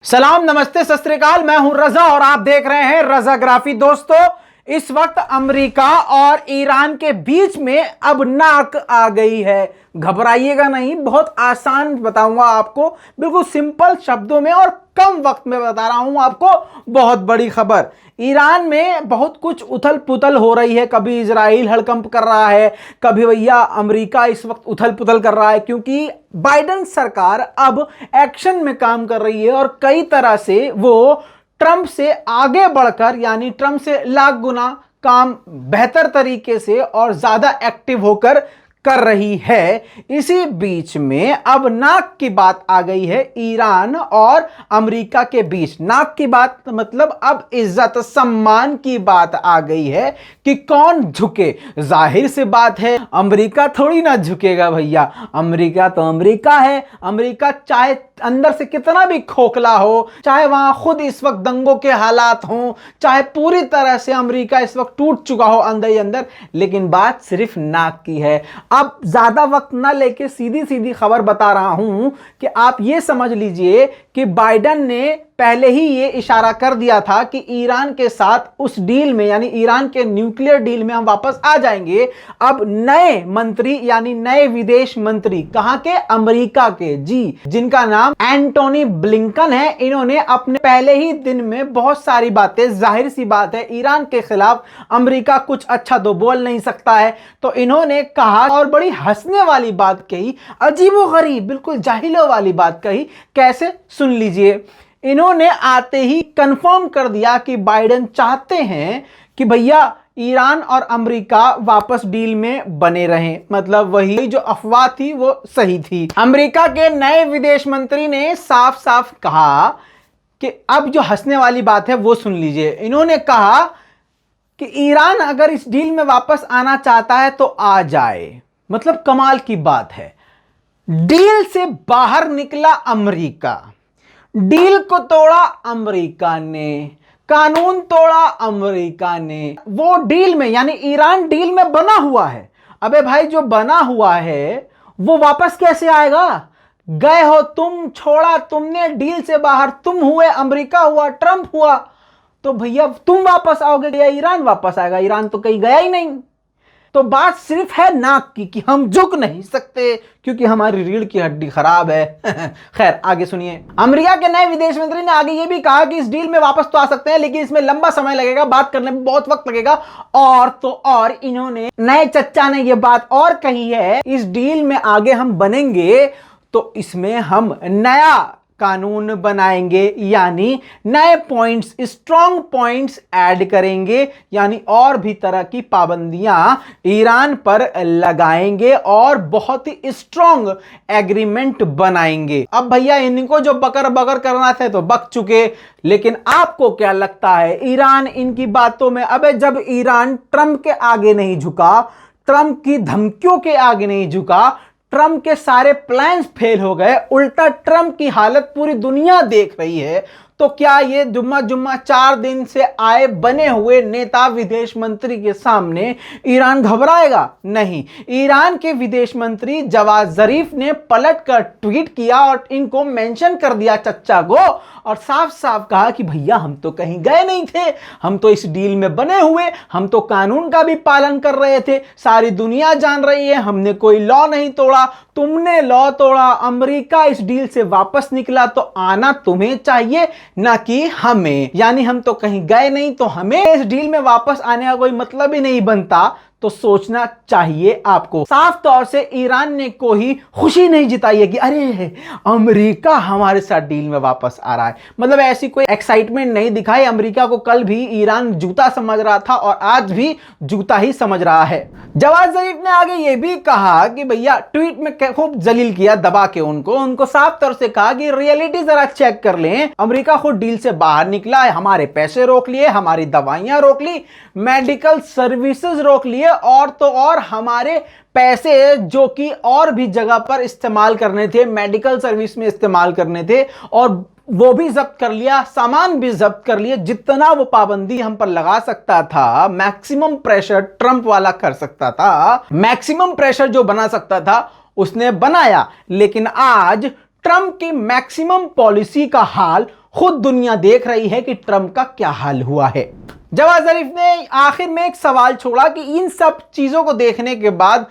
सलाम, नमस्ते, सत श्री अकाल। मैं हूं रजा और आप देख रहे हैं रजाग्राफी। दोस्तों, इस वक्त अमेरिका और ईरान के बीच में अब नाक आ गई है। घबराइएगा नहीं, बहुत आसान बताऊंगा आपको, बिल्कुल सिंपल शब्दों में और कम वक्त में बता रहा हूं आपको। बहुत बड़ी खबर, ईरान में बहुत कुछ उथल पुथल हो रही है। कभी इजराइल हड़कंप कर रहा है, कभी भैया अमेरिका इस वक्त उथल पुथल कर रहा है, क्योंकि बाइडेन सरकार अब एक्शन में काम कर रही है और कई तरह से वो ट्रंप से आगे बढ़कर, यानी ट्रंप से लाख गुना काम बेहतर तरीके से और ज्यादा एक्टिव होकर कर रही है। इसी बीच में अब नाक की बात आ गई है ईरान और अमेरिका के बीच। नाक की बात मतलब अब इज्जत सम्मान की बात आ गई है कि कौन झुके। जाहिर सी बात है, अमेरिका थोड़ी ना झुकेगा भैया। अमेरिका तो अमेरिका है। अमेरिका चाहे अंदर से कितना भी खोखला हो, चाहे वहां खुद इस वक्त दंगों के हालात हों, चाहे पूरी तरह से अमेरिका इस वक्त टूट चुका हो अंदर ही अंदर, लेकिन बात सिर्फ नाक की है। अब ज्यादा वक्त ना लेके सीधी सीधी खबर बता रहा हूं कि आप ये समझ लीजिए कि बाइडेन ने पहले ही ये इशारा कर दिया था कि ईरान के साथ उस डील में, यानी ईरान के न्यूक्लियर डील में हम वापस आ जाएंगे। अब नए मंत्री, यानी नए विदेश मंत्री, कहां के? अमेरिका के, जी, जिनका नाम एंटोनी ब्लिंकन है। इन्होंने अपने पहले ही दिन में बहुत सारी बातें, जाहिर सी बात है ईरान के खिलाफ अमेरिका कुछ अच्छा तो बोल नहीं सकता है, तो इन्होंने कहा और बड़ी हंसने वाली बात कही, अजीबोगरीब, बिल्कुल जाहिलों वाली बात कही। कैसे? सुन लीजिए। इन्होंने आते ही कंफर्म कर दिया कि बाइडेन चाहते हैं कि भैया ईरान और अमेरिका वापस डील में बने रहें। मतलब वही जो अफवाह थी वो सही थी। अमेरिका के नए विदेश मंत्री ने साफ साफ कहा कि अब जो हंसने वाली बात है वो सुन लीजिए। इन्होंने कहा कि ईरान अगर इस डील में वापस आना चाहता है तो आ जाए। मतलब कमाल की बात है, डील से बाहर निकला अमेरिका, डील को तोड़ा अमेरिका ने, कानून तोड़ा अमेरिका ने। वो डील में, यानी ईरान डील में बना हुआ है। अबे भाई, जो बना हुआ है वो वापस कैसे आएगा? गए हो तुम, छोड़ा तुमने डील से बाहर, तुम हुए, अमेरिका हुआ, ट्रंप हुआ, तो भैया तुम वापस आओगे या ईरान वापस आएगा? ईरान तो कहीं गया ही नहीं। तो बात सिर्फ है नाक की कि हम झुक नहीं सकते क्योंकि हमारी रीढ़ की हड्डी खराब है। खैर, आगे सुनिए। अमेरिका के नए विदेश मंत्री ने आगे ये भी कहा कि इस डील में वापस तो आ सकते हैं, लेकिन इसमें लंबा समय लगेगा, बात करने में बहुत वक्त लगेगा। और तो और इन्होंने, नए चच्चा ने ये बात और कही है, इस डील में आगे हम बनेंगे तो इसमें हम नया कानून बनाएंगे, यानी नए पॉइंट्स, स्ट्रॉन्ग पॉइंट्स ऐड करेंगे, यानी और भी तरह की पाबंदियां ईरान पर लगाएंगे और बहुत ही स्ट्रॉन्ग एग्रीमेंट बनाएंगे। अब भैया इनको जो बकर बकर करना थे तो बक चुके, लेकिन आपको क्या लगता है ईरान इनकी बातों में? अबे जब ईरान ट्रंप के आगे नहीं झुका, ट्रंप की धमकियों के आगे नहीं झुका, ट्रंप के सारे प्लान्स फेल हो गए, उल्टा ट्रंप की हालत पूरी दुनिया देख रही है, तो क्या ये जुम्मा जुम्मा 4 दिन से आए बने हुए नेता विदेश मंत्री के सामने ईरान घबराएगा? नहीं। ईरान के विदेश मंत्री जवाद जरीफ ने पलट कर ट्वीट किया और इनको मेंशन कर दिया, चच्चा को, और साफ साफ कहा कि भैया हम तो कहीं गए नहीं थे, हम तो इस डील में बने हुए, हम तो कानून का भी पालन कर रहे थे, सारी दुनिया जान रही है, हमने कोई लॉ नहीं तोड़ा, तुमने लॉ तोड़ा। अमेरिका इस डील से वापस निकला तो आना तुम्हें चाहिए, ना कि हमें। यानी हम तो कहीं गए नहीं, तो हमें इस डील में वापस आने का कोई मतलब ही नहीं बनता। तो सोचना चाहिए आपको। साफ तौर से ईरान ने कोई खुशी नहीं जिताई है कि अरे अमेरिका हमारे साथ डील में वापस आ रहा है। मतलब ऐसी कोई एक्साइटमेंट नहीं दिखाई। अमेरिका को कल भी ईरान जूता समझ रहा था और आज भी जूता ही समझ रहा है। जवाद जरीफ ने आगे ये भी कहा कि भैया, ट्वीट में खूब जलील किया दबा के उनको साफ तौर से कहा कि रियलिटी जरा चेक कर लें। अमेरिका खुद डील से बाहर निकला है, हमारे पैसे रोक लिए, हमारी दवाइयां रोक ली, मेडिकल सर्विसेज रोक लिए, और तो और हमारे पैसे जो कि और भी जगह पर इस्तेमाल करने थे, मेडिकल सर्विस में इस्तेमाल करने थे, और वो भी जब्त कर लिया, सामान भी जब्त कर लिए। जितना वो पाबंदी हम पर लगा सकता था, मैक्सिमम प्रेशर ट्रंप वाला कर सकता था, मैक्सिमम प्रेशर जो बना सकता था उसने बनाया। लेकिन आज ट्रंप की मैक्सिमम पॉलिसी का हाल खुद दुनिया देख रही है कि ट्रंप का क्या हाल हुआ है। जवाद जरीफ ने आखिर में एक सवाल छोड़ा कि इन सब चीजों को देखने के बाद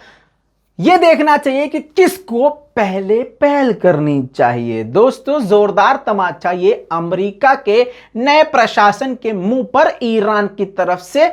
यह देखना चाहिए कि किसको पहले पहल करनी चाहिए। दोस्तों, जोरदार तमाचा ये अमेरिका के नए प्रशासन के मुंह पर ईरान की तरफ से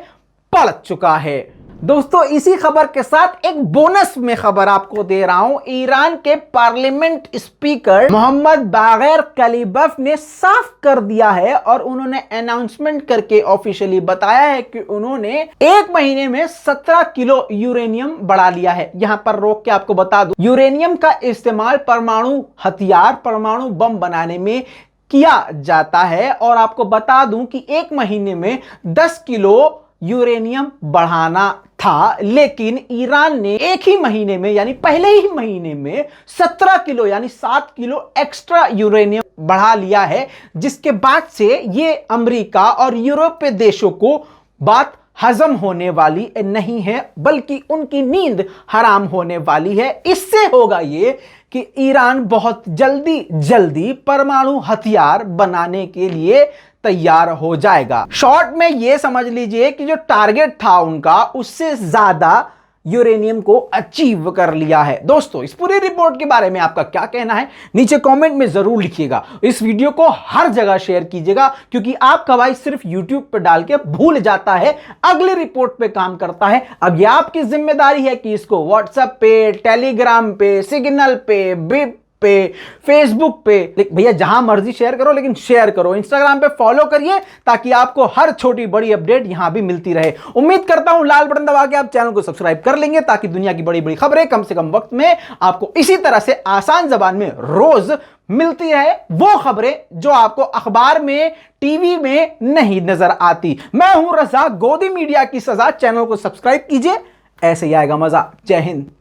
पड़ चुका है। दोस्तों, इसी खबर के साथ एक बोनस में खबर आपको दे रहा हूं। ईरान के पार्लियामेंट स्पीकर मोहम्मद बागर कलीबफ ने साफ कर दिया है और उन्होंने अनाउंसमेंट करके ऑफिशियली बताया है कि उन्होंने एक महीने में 17 किलो यूरेनियम बढ़ा लिया है। यहां पर रोक के आपको बता दूं, यूरेनियम का इस्तेमाल परमाणु हथियार, परमाणु बम बनाने में किया जाता है। और आपको बता दूं कि एक महीने में 10 किलो यूरेनियम बढ़ाना था, लेकिन ईरान ने एक ही महीने में यानी पहले ही महीने में 17 किलो यानी 7 किलो एक्स्ट्रा यूरेनियम बढ़ा लिया है, जिसके बाद से ये अमेरिका और यूरोपीय देशों को बात हजम होने वाली नहीं है, बल्कि उनकी नींद हराम होने वाली है। इससे होगा ये कि ईरान बहुत जल्दी परमाणु हथियार बनाने के लिए तैयार हो जाएगा। शॉर्ट में यह समझ लीजिए कि जो टारगेट था उनका, उससे ज्यादा यूरेनियम को अचीव कर लिया है। दोस्तों, इस पूरी रिपोर्ट के बारे में आपका क्या कहना है नीचे कमेंट में जरूर लिखिएगा। इस वीडियो को हर जगह शेयर कीजिएगा, क्योंकि आपका भाई सिर्फ यूट्यूब पे डाल के भूल जाता है, अगले रिपोर्ट पे काम करता है। अब यह आपकी जिम्मेदारी है कि इसको व्हाट्सएप पे, टेलीग्राम पे, सिग्नल पे, बिप पे, फेसबुक पे, भैया जहां मर्जी शेयर करो, लेकिन शेयर करो। इंस्टाग्राम पे फॉलो करिए ताकि आपको हर छोटी बड़ी अपडेट यहां भी मिलती रहे। उम्मीद करता हूं लाल बटन दबा के आप चैनल को सब्सक्राइब कर लेंगे, ताकि दुनिया की बड़ी बड़ी खबरें कम से कम वक्त में आपको इसी तरह से आसान जबान में रोज मिलती रहे। वो खबरें जो आपको अखबार में, टीवी में नहीं नजर आती। मैं हूं रजा, गोदी मीडिया की सजा। चैनल को सब्सक्राइब कीजिए, ऐसे ही आएगा मजा। जय हिंद।